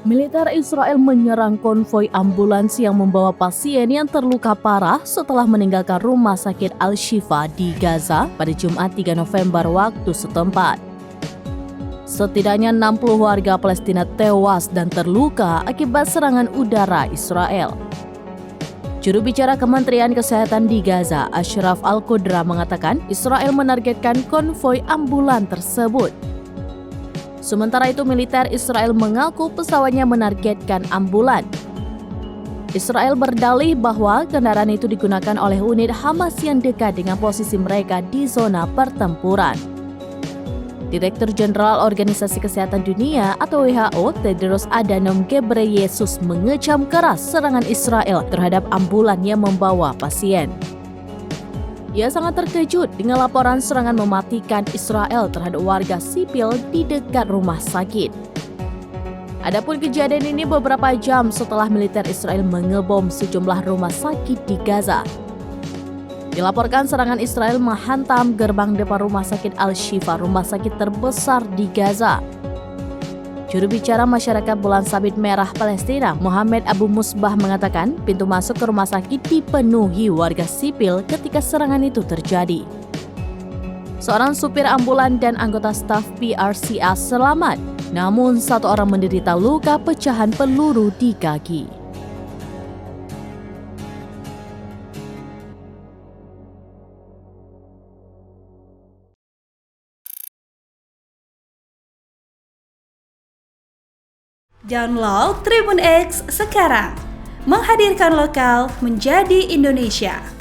Militer Israel menyerang konvoi ambulans yang membawa pasien yang terluka parah setelah meninggalkan rumah sakit Al-Shifa di Gaza pada Jumat 3 November waktu setempat. Setidaknya 60 warga Palestina tewas dan terluka akibat serangan udara Israel. Juru bicara Kementerian Kesehatan di Gaza, Ashraf Al-Qudra, mengatakan Israel menargetkan konvoi ambulan tersebut. Sementara itu, militer Israel mengaku pesawatnya menargetkan ambulan. Israel berdalih bahwa kendaraan itu digunakan oleh unit Hamas yang dekat dengan posisi mereka di zona pertempuran. Direktur Jenderal Organisasi Kesehatan Dunia atau WHO, Tedros Adhanom Ghebreyesus, mengecam keras serangan Israel terhadap ambulan yang membawa pasien. Ia sangat terkejut dengan laporan serangan mematikan Israel terhadap warga sipil di dekat rumah sakit. Adapun kejadian ini beberapa jam setelah militer Israel mengebom sejumlah rumah sakit di Gaza. Dilaporkan serangan Israel menghantam gerbang depan rumah sakit Al-Shifa, rumah sakit terbesar di Gaza. Juru bicara Masyarakat Bulan Sabit Merah Palestina, Muhammad Abu Musbah, mengatakan pintu masuk ke rumah sakit dipenuhi warga sipil ketika serangan itu terjadi. Seorang supir ambulan dan anggota staf PRCA selamat, namun satu orang menderita luka pecahan peluru di kaki. Download Tribun X sekarang, menghadirkan lokal menjadi Indonesia.